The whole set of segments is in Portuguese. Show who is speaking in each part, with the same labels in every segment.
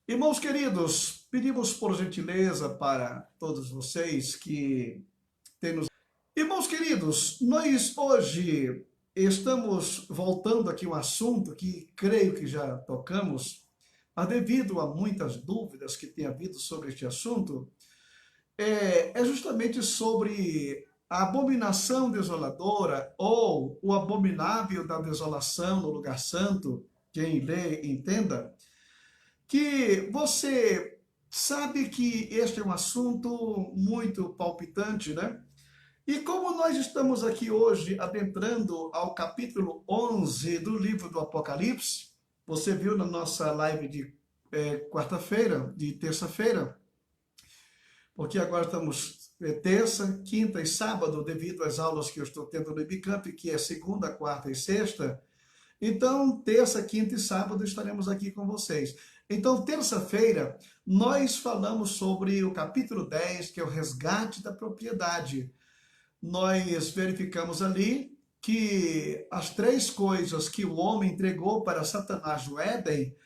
Speaker 1: Irmãos queridos, pedimos por gentileza para todos vocês que têm nos... Irmãos queridos, nós hoje estamos voltando aqui um assunto que creio que já tocamos, mas devido a muitas dúvidas que tem havido sobre este assunto, é justamente sobre a abominação desoladora ou o abominável da desolação no lugar santo, quem lê entenda, que você sabe que este é um assunto muito palpitante, né? E como nós estamos aqui hoje adentrando ao capítulo 11 do livro do Apocalipse, você viu na nossa live de quarta-feira, de terça-feira, porque agora estamos terça, quinta e sábado, devido às aulas que eu estou tendo no Ibicamp, que é segunda, quarta e sexta. Então, terça, quinta e sábado estaremos aqui com vocês. Então, terça-feira, nós falamos sobre o capítulo 10, que é o resgate da propriedade. Nós verificamos ali que as três coisas que o homem entregou para Satanás no Éden,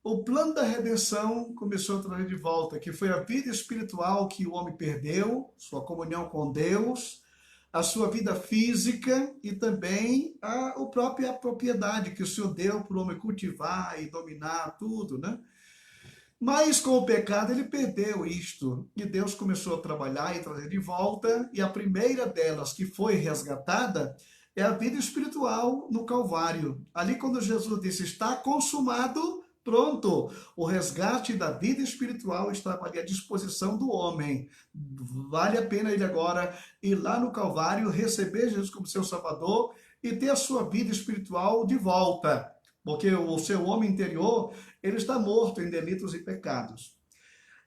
Speaker 1: o plano da redenção começou a trazer de volta, que foi a vida espiritual que o homem perdeu, sua comunhão com Deus, a sua vida física e também a própria propriedade que o Senhor deu para o homem cultivar e dominar tudo, né? Mas com o pecado ele perdeu isto e Deus começou a trabalhar e trazer de volta, e a primeira delas que foi resgatada é a vida espiritual no Calvário. Ali quando Jesus disse, está consumado, pronto, o resgate da vida espiritual estava ali à disposição do homem. Vale a pena ele agora ir lá no Calvário, receber Jesus como seu Salvador e ter a sua vida espiritual de volta. Porque o seu homem interior, ele está morto em delitos e pecados.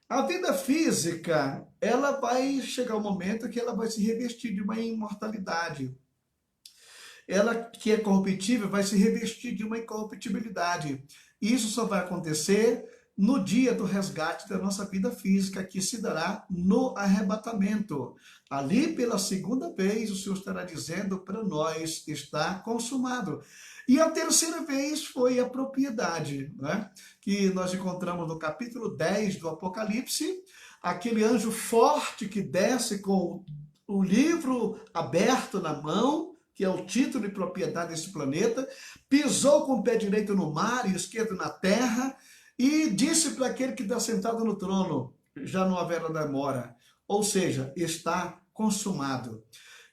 Speaker 1: A vida física, ela vai chegar um momento que ela vai se revestir de uma imortalidade. Ela que é corruptível vai se revestir de uma incorruptibilidade. Isso só vai acontecer no dia do resgate da nossa vida física, que se dará no arrebatamento. Ali, pela segunda vez, o Senhor estará dizendo para nós, está consumado. E a terceira vez foi a propriedade, né? Que nós encontramos no capítulo 10 do Apocalipse, aquele anjo forte que desce com o livro aberto na mão, que é o título de propriedade desse planeta, pisou com o pé direito no mar e o esquerdo na terra, e disse para aquele que está sentado no trono, já não haverá demora, ou seja, está consumado.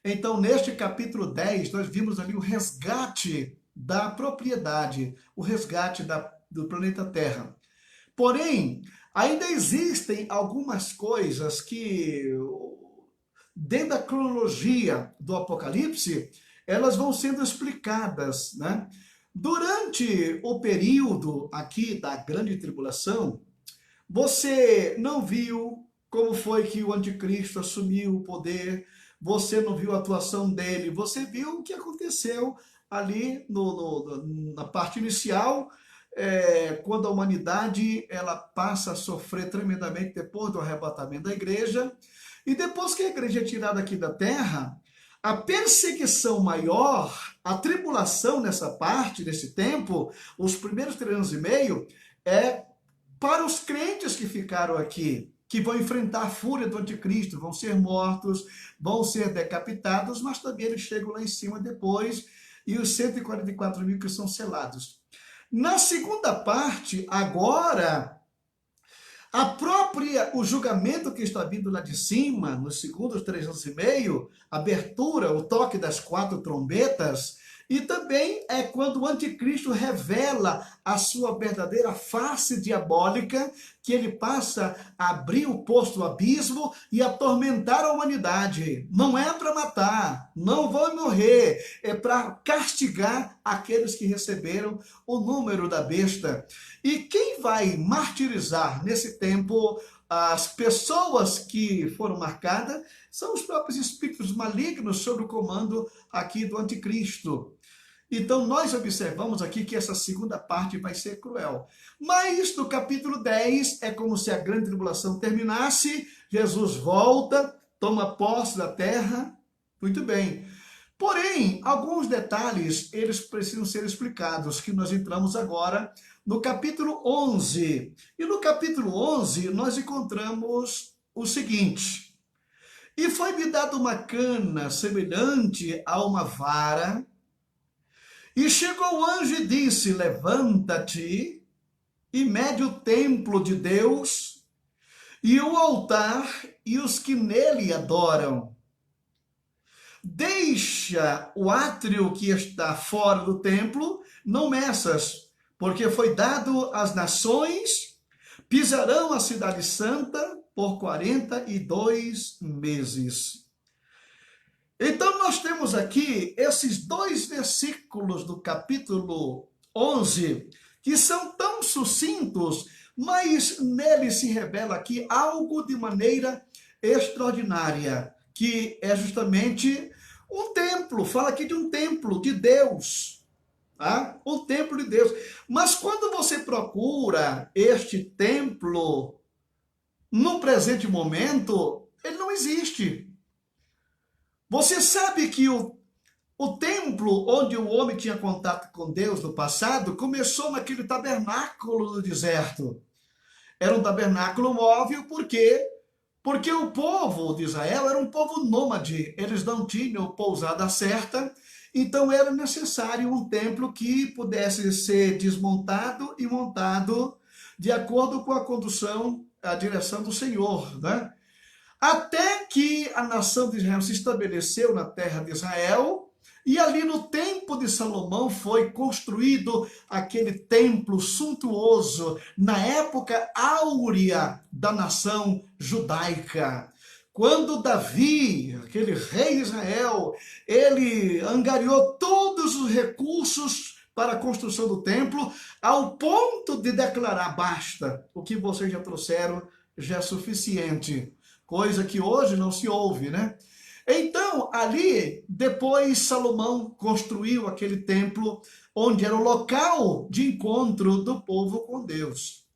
Speaker 1: Então, neste capítulo 10, nós vimos ali o resgate da propriedade, o resgate do planeta Terra. Porém, ainda existem algumas coisas que, dentro da cronologia do Apocalipse, elas vão sendo explicadas, né? Durante o período aqui da grande tribulação, você não viu como foi que o anticristo assumiu o poder, você não viu a atuação dele, você viu o que aconteceu ali na parte inicial, quando a humanidade ela passa a sofrer tremendamente depois do arrebatamento da igreja, e depois que a igreja é tirada aqui da terra, a perseguição maior, a tribulação nessa parte, nesse tempo, os primeiros 3 anos e meio, é para os crentes que ficaram aqui, que vão enfrentar a fúria do anticristo, vão ser mortos, vão ser decapitados, mas também eles chegam lá em cima depois, e os 144 mil que são selados. Na segunda parte, agora, o julgamento que está vindo lá de cima, nos segundos 3 anos e meio, abertura, o toque das 4 trombetas, e também é quando o anticristo revela a sua verdadeira face diabólica, que ele passa a abrir o poço do abismo e atormentar a humanidade. Não é para matar, não vão morrer, é para castigar aqueles que receberam o número da besta. E quem vai martirizar nesse tempo as pessoas que foram marcadas são os próprios espíritos malignos sob o comando aqui do anticristo. Então, nós observamos aqui que essa segunda parte vai ser cruel. Mas no capítulo 10 é como se a grande tribulação terminasse, Jesus volta, toma posse da terra, muito bem. Porém, alguns detalhes, eles precisam ser explicados, que nós entramos agora no capítulo 11. E no no capítulo 11, nós encontramos o seguinte: e foi-me dada uma cana semelhante a uma vara, e chegou o anjo e disse: levanta-te e mede o templo de Deus, e o altar, e os que nele adoram. Deixa o átrio que está fora do templo, não meças, porque foi dado às nações, pisarão a cidade santa por 42 meses. Então nós temos aqui esses dois versículos do capítulo 11, que são tão sucintos, mas nele se revela aqui algo de maneira extraordinária, que é justamente um templo, fala aqui de um templo de Deus, tá? Um templo de Deus. Mas quando você procura este templo, no presente momento, ele não existe. Você sabe que o templo onde o homem tinha contato com Deus no passado começou naquele tabernáculo do deserto. Era um tabernáculo móvel, por quê? Porque o povo de Israel era um povo nômade, eles não tinham pousada certa, então era necessário um templo que pudesse ser desmontado e montado de acordo com a condução, a direção do Senhor, né? Até que a nação de Israel se estabeleceu na terra de Israel, e ali no tempo de Salomão foi construído aquele templo suntuoso, na época áurea da nação judaica. Quando Davi, aquele rei de Israel, ele angariou todos os recursos para a construção do templo, ao ponto de declarar: basta, o que vocês já trouxeram já é suficiente. Coisa que hoje não se ouve, né? Então, ali, depois Salomão construiu aquele templo, onde era o local de encontro do povo com Deus.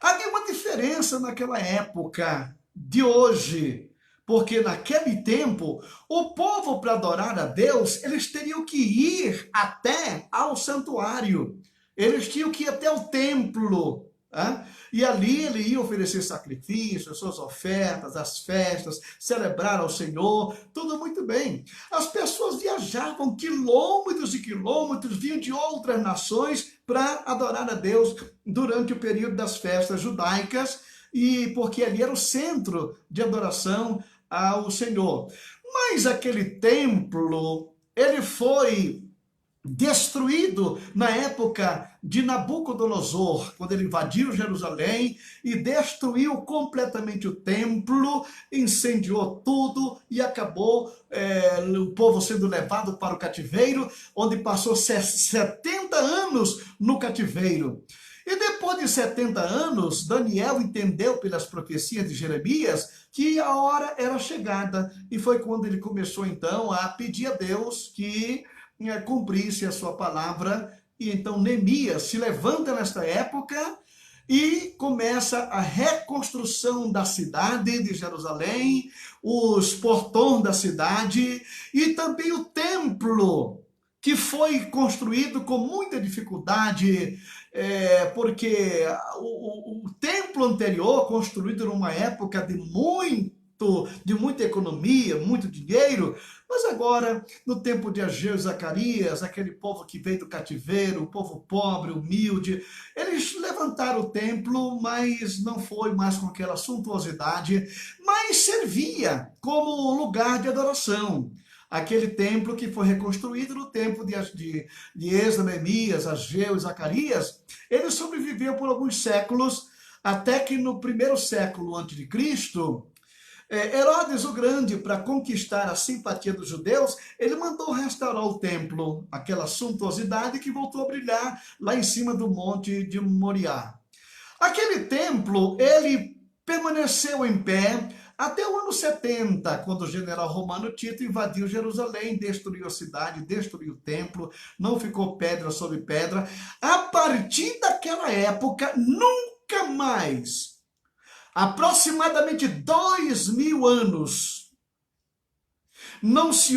Speaker 1: Havia uma diferença naquela época de hoje, porque naquele tempo, o povo, para adorar a Deus, eles teriam que ir até ao santuário, eles tinham que ir até o templo, tá? E ali ele ia oferecer sacrifícios, suas ofertas, as festas, celebrar ao Senhor, tudo muito bem. As pessoas viajavam quilômetros e quilômetros, vinham de outras nações para adorar a Deus durante o período das festas judaicas, e porque ali era o centro de adoração ao Senhor. Mas aquele templo, ele foi destruído na época de Nabucodonosor, quando ele invadiu Jerusalém e destruiu completamente o templo, incendiou tudo e acabou o povo sendo levado para o cativeiro, onde passou 70 anos no cativeiro. E depois de 70 anos, Daniel entendeu pelas profecias de Jeremias que a hora era chegada, e foi quando ele começou então a pedir a Deus que cumprisse a sua palavra. E então Neemias se levanta nesta época e começa a reconstrução da cidade de Jerusalém, os portões da cidade e também o templo, que foi construído com muita dificuldade, porque o templo anterior, construído numa época de muita economia, muito dinheiro, mas agora, no tempo de Ageu e Zacarias, aquele povo que veio do cativeiro, o povo pobre, humilde, eles levantaram o templo, mas não foi mais com aquela suntuosidade, mas servia como lugar de adoração. Aquele templo que foi reconstruído no tempo de Esdras, Neemias, Ageu e Zacarias, ele sobreviveu por alguns séculos, até que no primeiro século antes de Cristo, Herodes o Grande, para conquistar a simpatia dos judeus, ele mandou restaurar o templo, aquela suntuosidade que voltou a brilhar lá em cima do monte de Moriá. Aquele templo, ele permaneceu em pé até o ano 70, quando o general romano Tito invadiu Jerusalém, destruiu a cidade, destruiu o templo, não ficou pedra sobre pedra. A partir daquela época, nunca mais, aproximadamente 2000 anos, não se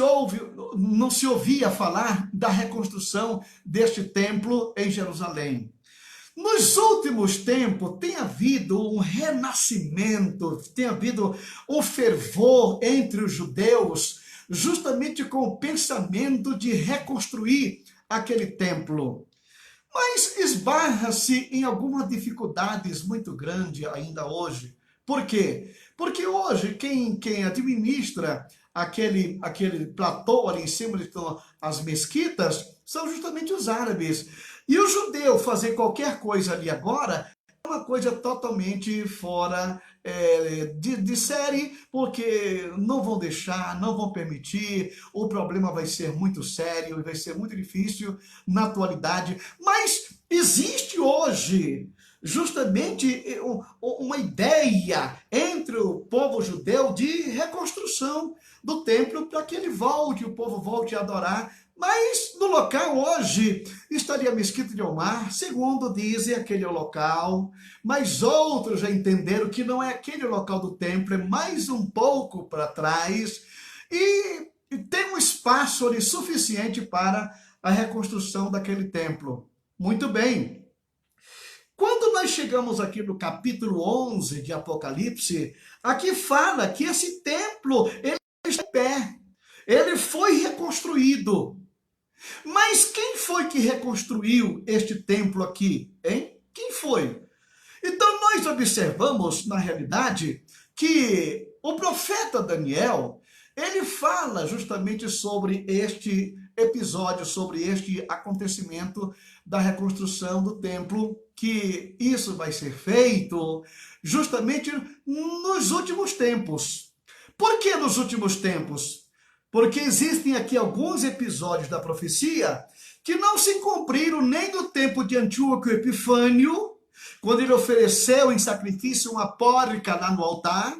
Speaker 1: ouvia falar da reconstrução deste templo em Jerusalém. Nos últimos tempos tem havido um renascimento, tem havido um fervor entre os judeus, justamente com o pensamento de reconstruir aquele templo. Mas esbarra-se em algumas dificuldades muito grandes ainda hoje. Por quê? Porque hoje quem administra aquele platô ali em cima de as mesquitas são justamente os árabes. E o judeu fazer qualquer coisa ali agora é uma coisa totalmente fora de série, porque não vão deixar, não vão permitir, o problema vai ser muito sério, vai ser muito difícil na atualidade. Mas existe hoje justamente uma ideia entre o povo judeu de reconstrução do templo para que ele volte, o povo volte a adorar. Mas no local hoje estaria a Mesquita de Omar, segundo dizem aquele é o local, mas outros já entenderam que não é aquele local do templo, é mais um pouco para trás, e tem um espaço ali suficiente para a reconstrução daquele templo. Muito bem. Quando nós chegamos aqui no capítulo 11 de Apocalipse, aqui fala que esse templo ele está em pé, ele foi reconstruído. Mas quem foi que reconstruiu este templo aqui, hein? Quem foi? Então nós observamos, na realidade, que o profeta Daniel, ele fala justamente sobre este episódio, sobre este acontecimento da reconstrução do templo, que isso vai ser feito justamente nos últimos tempos. Por que nos últimos tempos? Porque existem aqui alguns episódios da profecia que não se cumpriram nem no tempo de Antíoco Epifânio, quando ele ofereceu em sacrifício uma porca lá no altar,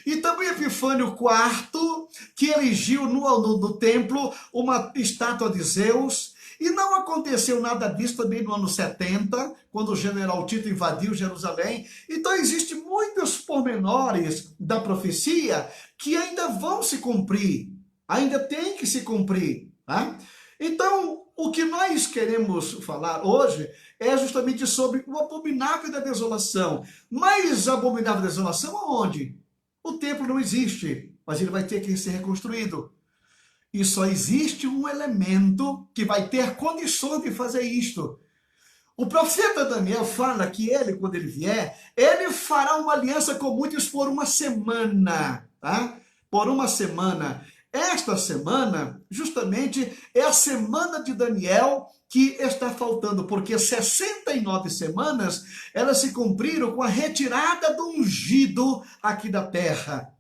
Speaker 1: e também Epifânio IV, que erigiu no templo uma estátua de Zeus, e não aconteceu nada disso também no ano 70, quando o general Tito invadiu Jerusalém. Então existem muitos pormenores da profecia que ainda vão se cumprir. Ainda tem que se cumprir. Tá? Então, o que nós queremos falar hoje é justamente sobre o abominável da desolação. Mas abominável da desolação aonde? O templo não existe, mas ele vai ter que ser reconstruído. E só existe um elemento que vai ter condições de fazer isto. O profeta Daniel fala que ele, quando ele vier, ele fará uma aliança com muitos por uma semana. Tá? Por uma semana. Esta semana, justamente, é a semana de Daniel que está faltando, porque 69 semanas, elas se cumpriram com a retirada do ungido aqui da terra.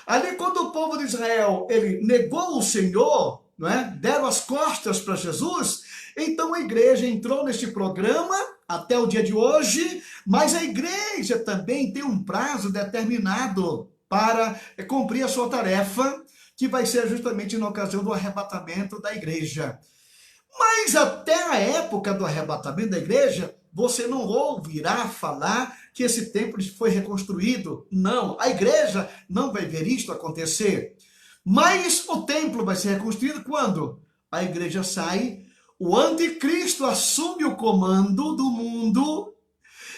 Speaker 1: Ali, quando o povo de Israel, ele negou o Senhor, não é? Deram as costas para Jesus, então a igreja entrou neste programa até o dia de hoje, mas a igreja também tem um prazo determinado para cumprir a sua tarefa, que vai ser justamente na ocasião do arrebatamento da igreja. Mas até a época do arrebatamento da igreja, você não ouvirá falar que esse templo foi reconstruído. Não, a igreja não vai ver isto acontecer. Mas o templo vai ser reconstruído quando? A igreja sai, o anticristo assume o comando do mundo,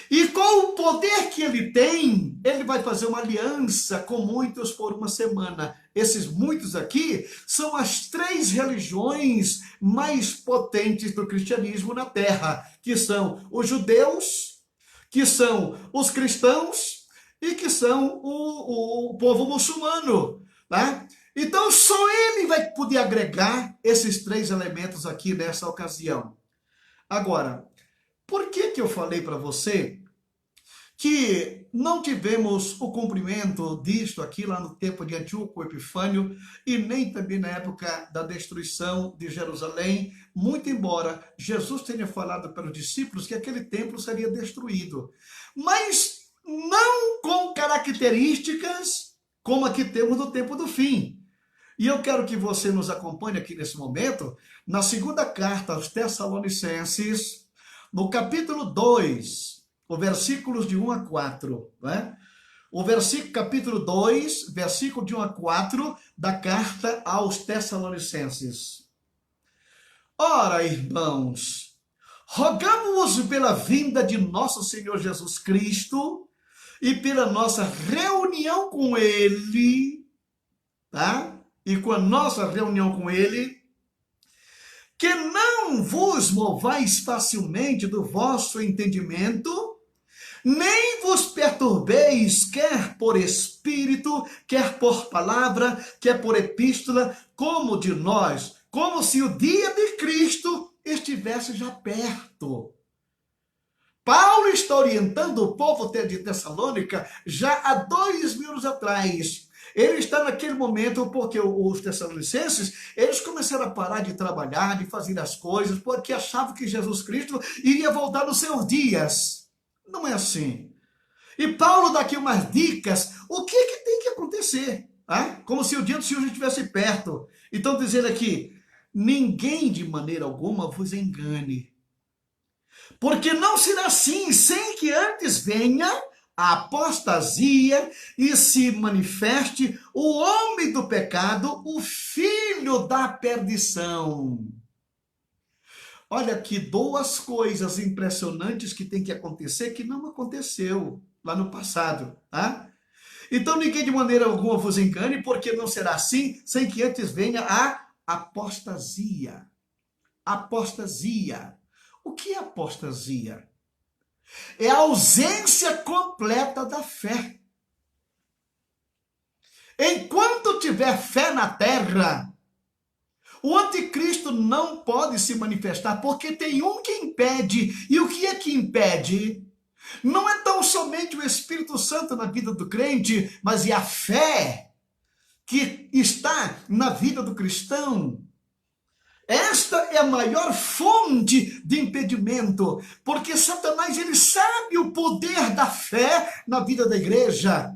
Speaker 1: e com o poder que ele tem, ele vai fazer uma aliança com muitos por uma semana. Esses muitos aqui são as 3 religiões mais potentes do cristianismo na Terra, que são os judeus, que são os cristãos e que são o povo muçulmano. Tá? Então só ele vai poder agregar esses 3 elementos aqui nessa ocasião. Agora, por que eu falei para você que não tivemos o cumprimento disto aqui lá no tempo de Antíoco Epifânio e nem também na época da destruição de Jerusalém, muito embora Jesus tenha falado para os discípulos que aquele templo seria destruído, mas não com características como aqui temos no tempo do fim. E eu quero que você nos acompanhe aqui nesse momento, na segunda carta aos Tessalonicenses, no capítulo 2, os versículos de 1 a 4, né? O capítulo 2, versículo de 1 a 4, da carta aos Tessalonicenses. Ora, irmãos, rogamos pela vinda de nosso Senhor Jesus Cristo e pela nossa reunião com Ele, tá? E com a nossa reunião com Ele, que não vos movais facilmente do vosso entendimento, nem vos perturbeis, quer por espírito, quer por palavra, quer por epístola, como de nós, como se o dia de Cristo estivesse já perto. Paulo está orientando o povo de Tessalônica já há 2000 anos atrás. Ele está naquele momento porque os tessalonicenses, eles começaram a parar de trabalhar, de fazer as coisas, porque achavam que Jesus Cristo iria voltar nos seus dias. Não é assim. E Paulo dá aqui umas dicas, o que é que tem que acontecer? Tá? Como se o dia do Senhor já estivesse perto. Então dizendo aqui, ninguém de maneira alguma vos engane. Porque não será assim, sem que antes venha a apostasia e se manifeste o homem do pecado, o filho da perdição. Olha aqui, duas coisas impressionantes que tem que acontecer que não aconteceu lá no passado, tá? Então ninguém de maneira alguma vos engane, porque não será assim, sem que antes venha a apostasia. Apostasia. O que é apostasia? É a ausência completa da fé. Enquanto tiver fé na terra, o anticristo não pode se manifestar, porque tem um que impede. E o que é que impede? Não é tão somente o Espírito Santo na vida do crente, mas é a fé que está na vida do cristão. Esta é a maior fonte de impedimento, porque Satanás ele sabe o poder da fé na vida da igreja.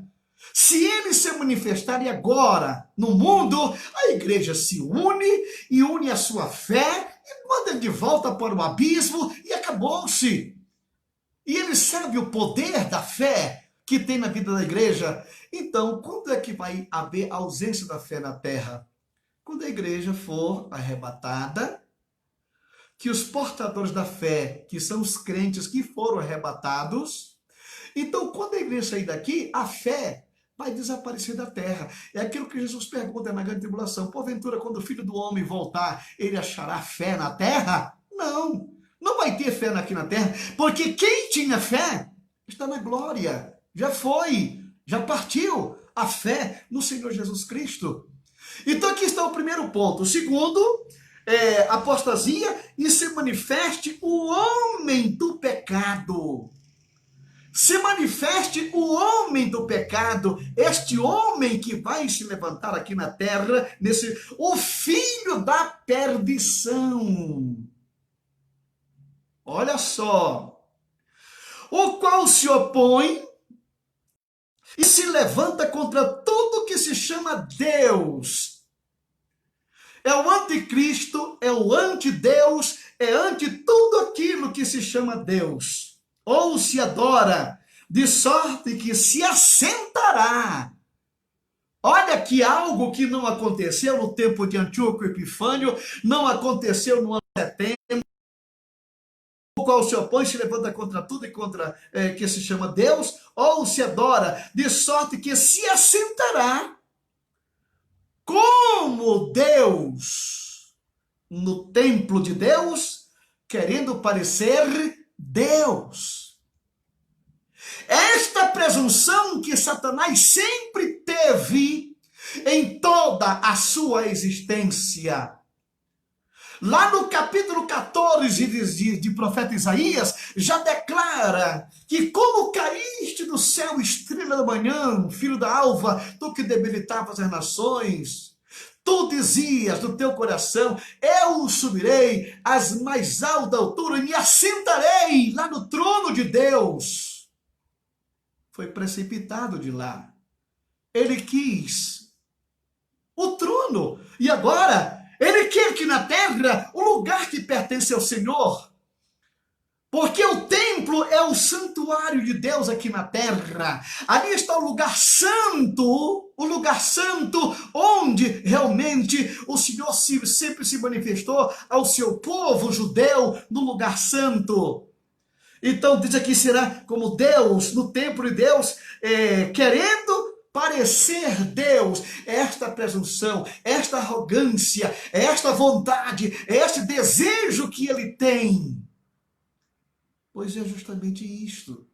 Speaker 1: Se ele se manifestar agora no mundo, a igreja se une e une a sua fé e manda de volta para o abismo e acabou-se. E ele sabe o poder da fé que tem na vida da igreja. Então, quando é que vai haver ausência da fé na terra? Quando a igreja for arrebatada, que os portadores da fé, que são os crentes que foram arrebatados, então quando a igreja sair daqui, a fé vai desaparecer da terra. É aquilo que Jesus pergunta na grande tribulação. Porventura, quando o Filho do Homem voltar, ele achará fé na terra? Não, não vai ter fé aqui na terra, porque quem tinha fé está na glória. Já foi, já partiu a fé no Senhor Jesus Cristo. Então aqui está o primeiro ponto. O segundo, apostasia e se manifeste o homem do pecado. Se manifeste o homem do pecado, este homem que vai se levantar aqui na terra, o filho da perdição. Olha só. O qual se opõe e se levanta contra tudo que se chama Deus. É o anticristo, é o antideus, é ante tudo aquilo que se chama Deus. Ou se adora, de sorte que se assentará. Olha que algo que não aconteceu no tempo de Antíoco Epifânio, não aconteceu no ano 70, o qual se opõe, se levanta contra tudo e contra que se chama Deus, ou se adora, de sorte que se assentará como Deus no templo de Deus, querendo parecer Deus. Esta presunção que Satanás sempre teve em toda a sua existência. Lá no capítulo 14 de profeta Isaías, já declara que como caíste do céu, estrela da manhã, filho da alva, tu que debilitavas as nações, tu dizias no teu coração, eu subirei às mais altas alturas e me assentarei lá no trono de Deus. Foi precipitado de lá. Ele quis o trono. E agora, ele quer que na terra, o lugar que pertence ao Senhor. Porque o templo é o santuário de Deus aqui na terra. Ali está o lugar santo onde realmente o Senhor sempre se manifestou ao seu povo judeu no lugar santo. Então diz aqui, será como Deus, no templo de Deus, querendo parecer Deus, esta presunção, esta arrogância, esta vontade, este desejo que ele tem. Pois é justamente isto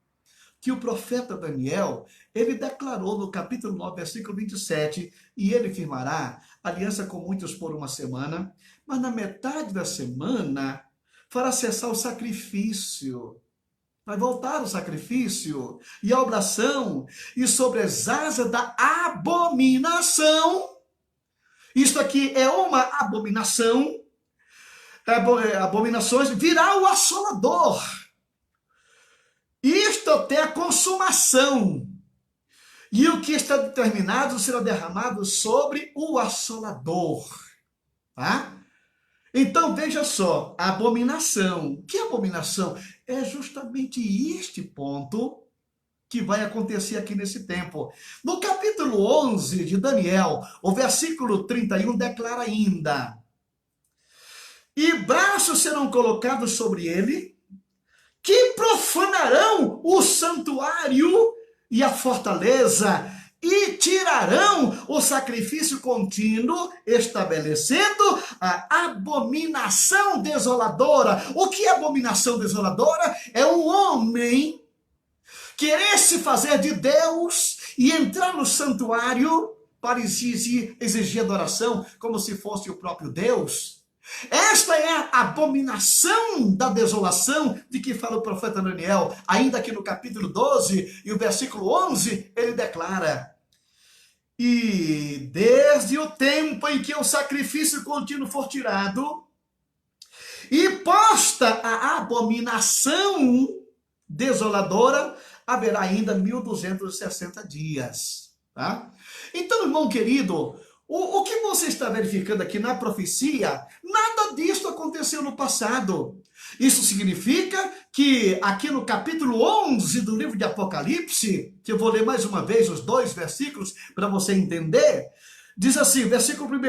Speaker 1: que o profeta Daniel, ele declarou no capítulo 9, versículo 27, e ele firmará aliança com muitos por uma semana, mas na metade da semana fará cessar o sacrifício. Vai voltar o sacrifício e a oblação, e sobre as asas da abominação. Isto aqui é uma abominação. Abominações, virá o assolador. Isto até a consumação. E o que está determinado será derramado sobre o assolador. Tá? Então, veja só, a abominação. Que abominação? É justamente este ponto que vai acontecer aqui nesse tempo. No capítulo 11 de Daniel, o versículo 31 declara ainda: e braços serão colocados sobre ele, que profanarão o santuário e a fortaleza, e tirarão o sacrifício contínuo, estabelecendo a abominação desoladora. O que é abominação desoladora? É um homem querer se fazer de Deus e entrar no santuário para exigir adoração como se fosse o próprio Deus. Esta é a abominação da desolação de que fala o profeta Daniel, ainda que no capítulo 12 e o versículo 11, ele declara: e desde o tempo em que o sacrifício contínuo for tirado, e posta a abominação desoladora, haverá ainda 1260 dias. Tá? Então, irmão querido, o que você está verificando aqui na profecia, nada disso aconteceu no passado. Isso significa que aqui no capítulo 11 do livro de Apocalipse, que eu vou ler mais uma vez os 2 versículos para você entender, diz assim, versículo 1,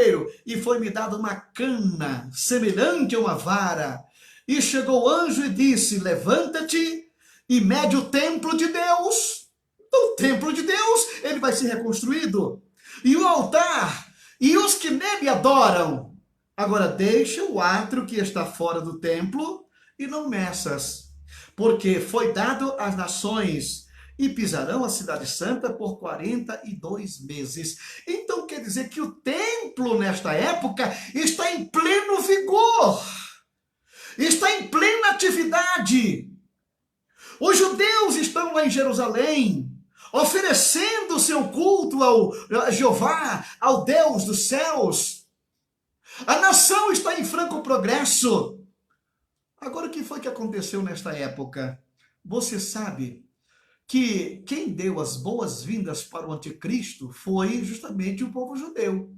Speaker 1: e foi-me dada uma cana semelhante a uma vara, e chegou o anjo e disse, levanta-te e mede o templo de Deus. O templo de Deus, ele vai ser reconstruído. E o altar, e os que nele adoram. Agora deixa o átrio que está fora do templo e não meças, porque foi dado às nações, e pisarão a cidade santa por 42 meses. Então quer dizer que o templo nesta época está em pleno vigor, está em plena atividade. Os judeus estão lá em Jerusalém, oferecendo seu culto a Jeová, ao Deus dos céus. A nação está em franco progresso. Agora, o que foi que aconteceu nesta época? Você sabe que quem deu as boas-vindas para o anticristo foi justamente o povo judeu.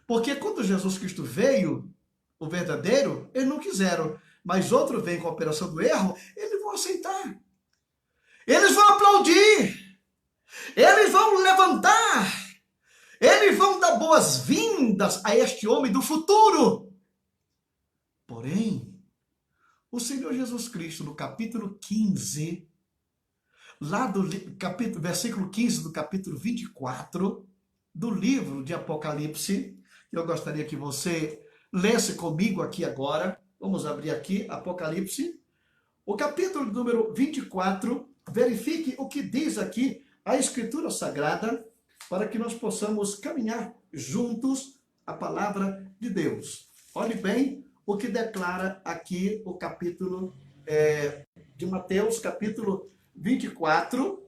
Speaker 1: Porque quando Jesus Cristo veio, o verdadeiro, eles não quiseram. Mas outro vem com a operação do erro, eles vão aceitar. Eles vão aplaudir. Eles vão levantar. Eles vão dar boas-vindas a este homem do futuro. Porém, o Senhor Jesus Cristo, no capítulo 15, lá do versículo 15 do capítulo 24, do livro de Apocalipse, eu gostaria que você lesse comigo aqui agora. Vamos abrir aqui Apocalipse, o capítulo número 24, verifique o que diz aqui a Escritura Sagrada, para que nós possamos caminhar juntos a palavra de Deus. Olhe bem o que declara aqui o capítulo de Mateus, capítulo 24,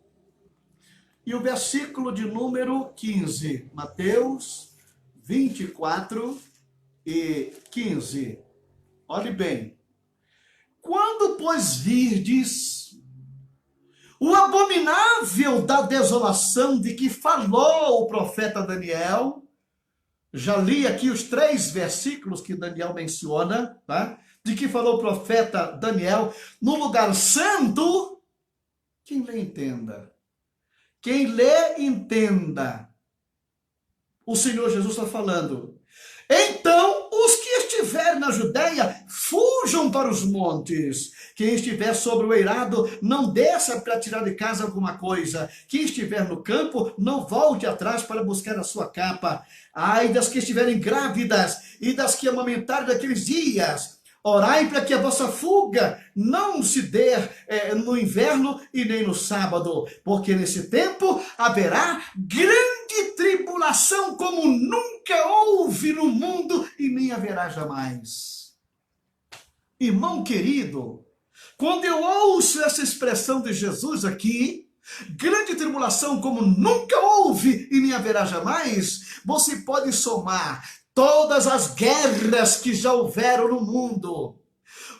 Speaker 1: e o versículo de número 15. Mateus 24 e 15. Olhe bem. Quando, pois, virdes o abominável da desolação de que falou o profeta Daniel, já li aqui os 3 versículos que Daniel menciona, tá? de que falou o profeta Daniel, no lugar santo, quem lê entenda. Quem lê entenda. O Senhor Jesus está falando. Então, os que estiverem na Judéia, fujam para os montes. Quem estiver sobre o eirado, não desça para tirar de casa alguma coisa. Quem estiver no campo, não volte atrás para buscar a sua capa. Ai das que estiverem grávidas e das que amamentarem naqueles dias. Orai para que a vossa fuga não se dê no inverno e nem no sábado, porque nesse tempo haverá grande tribulação como nunca houve no mundo e nem haverá jamais. Irmão querido, quando eu ouço essa expressão de Jesus aqui, grande tribulação como nunca houve e nem haverá jamais, você pode somar todas as guerras que já houveram no mundo.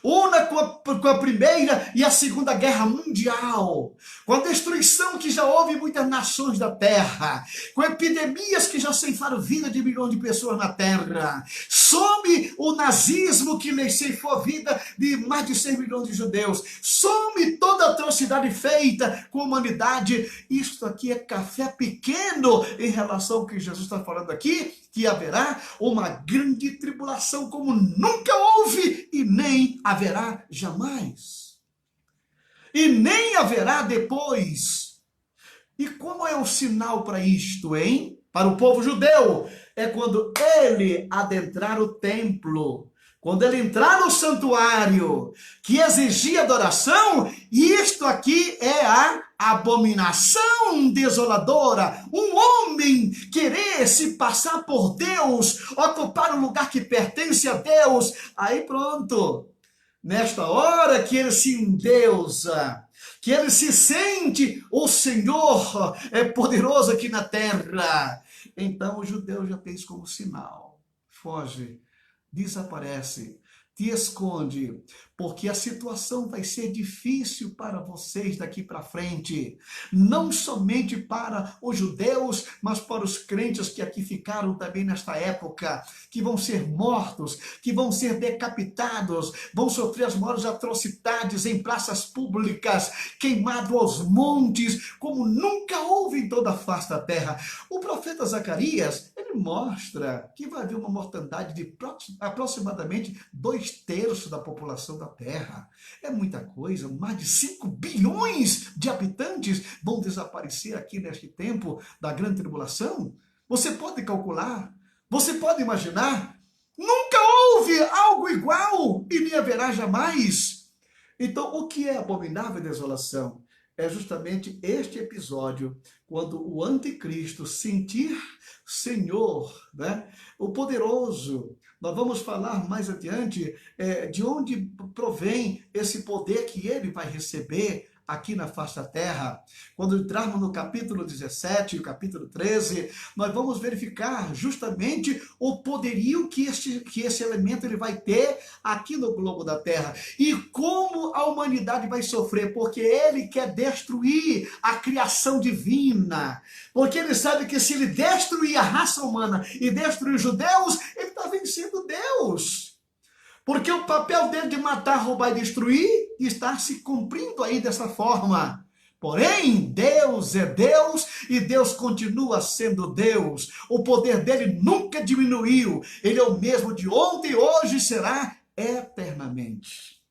Speaker 1: Una com a Primeira e a Segunda Guerra Mundial, com a destruição que já houve em muitas nações da Terra, com epidemias que já ceifaram vida de milhões de pessoas na Terra, some o nazismo que ceifou a vida de mais de 100 milhões de judeus, some toda a atrocidade feita com a humanidade. Isto aqui é café pequeno em relação ao que Jesus está falando aqui, que haverá uma grande tribulação como nunca houve e nem haverá jamais. E nem haverá depois. E como é o sinal para isto, hein? Para o povo judeu, é quando ele adentrar o templo, quando ele entrar no santuário, que exigia adoração, isto aqui é a abominação desoladora. Um homem querer se passar por Deus, ocupar um lugar que pertence a Deus, aí pronto. Nesta hora que ele se endeusa, que ele se sente o Senhor poderoso aqui na terra, então o judeu já tem isso como sinal. Foge. Desaparece, te esconde, porque a situação vai ser difícil para vocês daqui para frente, não somente para os judeus, mas para os crentes que aqui ficaram também nesta época, que vão ser mortos, que vão ser decapitados, vão sofrer as maiores atrocidades em praças públicas, queimado aos montes, como nunca houve em toda a face da terra. O profeta Zacarias, ele mostra que vai haver uma mortandade de aproximadamente 2/3 da população da Terra. É muita coisa, mais de 5 bilhões de habitantes vão desaparecer aqui neste tempo da grande tribulação. Você pode calcular, você pode imaginar, nunca houve algo igual e nem haverá jamais. Então, o que é abominável desolação? É justamente este episódio, quando o anticristo sentir Senhor, né? O poderoso. Nós vamos falar mais adiante de onde provém esse poder que ele vai receber aqui na face da terra. Quando entrarmos no capítulo 17 e o capítulo 13, nós vamos verificar justamente o poderio que esse elemento ele vai ter aqui no globo da terra. E como a humanidade vai sofrer, porque ele quer destruir a criação divina. Porque ele sabe que se ele destruir a raça humana e destruir os judeus, ele está vencendo Deus. Porque o papel dele de matar, roubar e destruir está se cumprindo aí dessa forma. Porém, Deus é Deus e Deus continua sendo Deus. O poder dele nunca diminuiu. Ele é o mesmo de ontem e hoje será eternamente.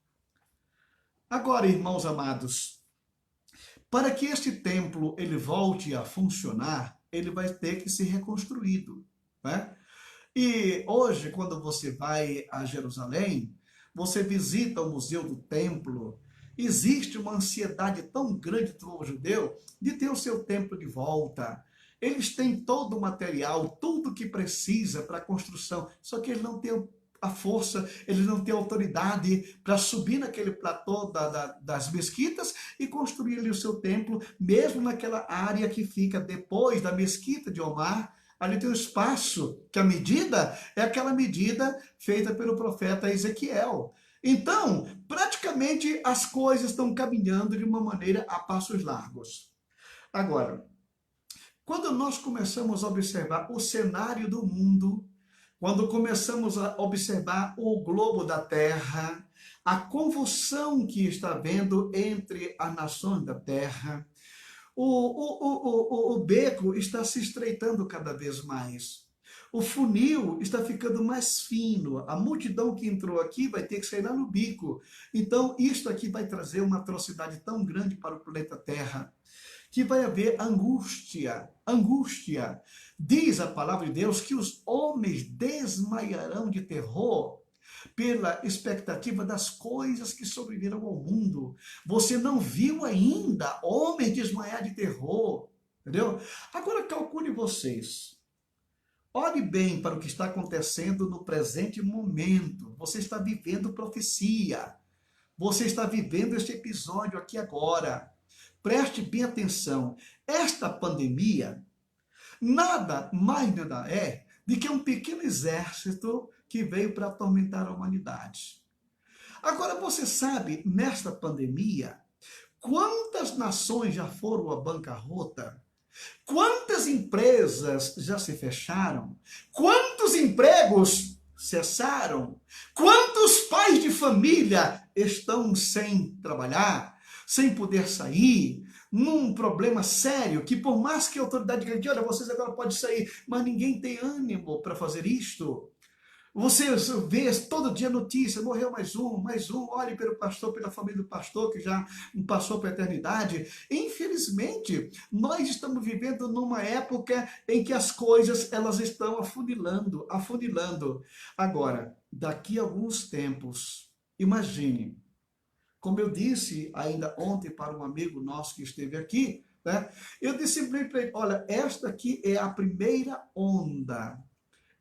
Speaker 1: Agora, irmãos amados, para que este templo ele volte a funcionar, ele vai ter que ser reconstruído, né? E hoje, quando você vai a Jerusalém, você visita o Museu do Templo, existe uma ansiedade tão grande do povo judeu de ter o seu templo de volta. Eles têm todo o material, tudo o que precisa para a construção, só que eles não têm a força, eles não têm autoridade para subir naquele platô das mesquitas e construir ali o seu templo, mesmo naquela área que fica depois da mesquita de Omar. Ali tem um espaço, que a medida é aquela medida feita pelo profeta Ezequiel. Então, praticamente as coisas estão caminhando de uma maneira a passos largos. Agora, quando nós começamos a observar o cenário do mundo, quando começamos a observar o globo da Terra, a convulsão que está havendo entre as nações da Terra, o beco está se estreitando cada vez mais. O funil está ficando mais fino. A multidão que entrou aqui vai ter que sair lá no bico. Então, isto aqui vai trazer uma atrocidade tão grande para o planeta Terra, que vai haver angústia, angústia. Diz a palavra de Deus que os homens desmaiarão de terror pela expectativa das coisas que sobreviram ao mundo. Você não viu ainda homens desmaiar de terror, entendeu? Agora calcule vocês. Olhe bem para o que está acontecendo no presente momento. Você está vivendo profecia. Você está vivendo este episódio aqui agora. Preste bem atenção. Esta pandemia nada mais nada é do que um pequeno exército que veio para atormentar a humanidade. Agora você sabe, nesta pandemia, quantas nações já foram à bancarrota? Quantas empresas já se fecharam? Quantos empregos cessaram? Quantos pais de família estão sem trabalhar, sem poder sair, num problema sério, que por mais que a autoridade grite, olha, vocês agora podem sair, mas ninguém tem ânimo para fazer isto. Você vê todo dia notícia, morreu mais um, olhe pelo pastor, pela família do pastor que já passou para a eternidade. Infelizmente, nós estamos vivendo numa época em que as coisas elas estão afunilando, afunilando. Agora, daqui a alguns tempos, imagine, como eu disse ainda ontem para um amigo nosso que esteve aqui, né? Eu disse para ele, olha, esta aqui é a primeira onda.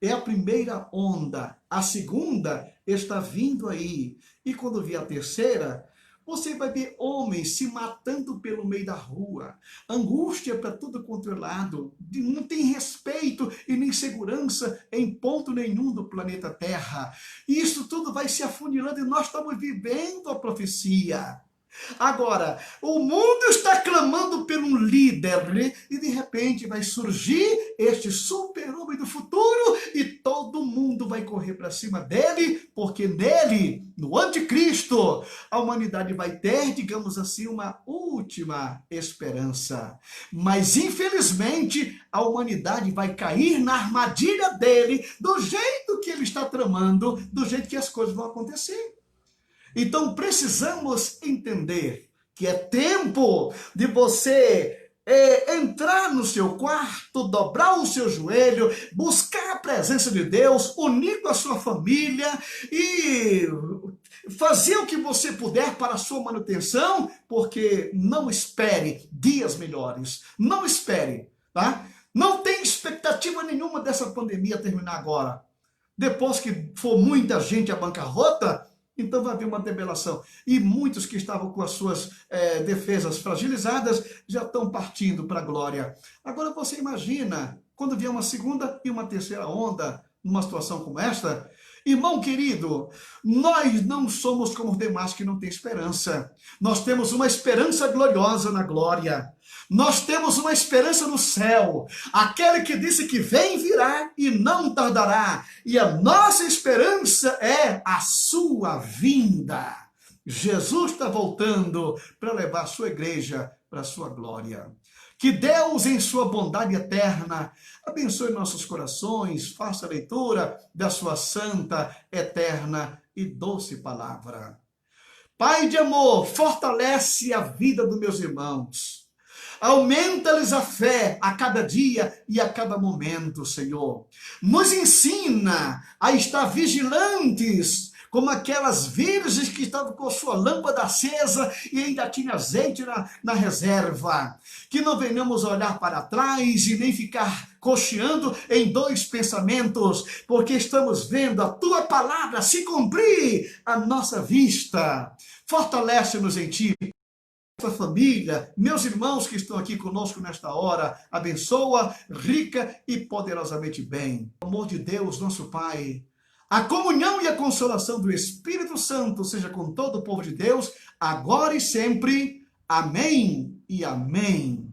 Speaker 1: É a primeira onda. A segunda está vindo aí. E quando vier a terceira, você vai ver homens se matando pelo meio da rua. Angústia para tudo quanto é lado. Não tem respeito e nem segurança em ponto nenhum do planeta Terra. E isso tudo vai se afunilando e nós estamos vivendo a profecia. Agora, o mundo está clamando por um líder e de repente vai surgir este super-homem do futuro e todo mundo vai correr para cima dele, porque nele, no anticristo, a humanidade vai ter, digamos assim, uma última esperança. Mas infelizmente a humanidade vai cair na armadilha dele, do jeito que ele está tramando, do jeito que as coisas vão acontecer. Então precisamos entender que é tempo de você entrar no seu quarto, dobrar o seu joelho, buscar a presença de Deus, unir com a sua família e fazer o que você puder para a sua manutenção, porque não espere dias melhores, não espere, tá? Não tem expectativa nenhuma dessa pandemia terminar agora. Depois que for muita gente à bancarrota, então vai haver uma debelação. E muitos que estavam com as suas defesas fragilizadas já estão partindo para a glória. Agora você imagina, quando vier uma segunda e uma terceira onda, numa situação como esta, irmão querido, nós não somos como os demais que não têm esperança. Nós temos uma esperança gloriosa na glória. Nós temos uma esperança no céu. Aquele que disse que vem virá e não tardará. E a nossa esperança é a sua vinda. Jesus está voltando para levar a sua igreja para a sua glória. Que Deus, em sua bondade eterna, abençoe nossos corações, faça a leitura da sua santa, eterna e doce palavra. Pai de amor, fortalece a vida dos meus irmãos. Aumenta-lhes a fé a cada dia e a cada momento, Senhor. Nos ensina a estar vigilantes, como aquelas virgens que estavam com a sua lâmpada acesa e ainda tinha azeite na reserva. Que não venhamos olhar para trás e nem ficar cocheando em dois pensamentos, porque estamos vendo a tua palavra se cumprir à nossa vista. Fortalece-nos em ti. Família, meus irmãos que estão aqui conosco nesta hora, abençoa rica e poderosamente bem. O amor de Deus, nosso Pai, a comunhão e a consolação do Espírito Santo seja com todo o povo de Deus, agora e sempre. Amém e amém.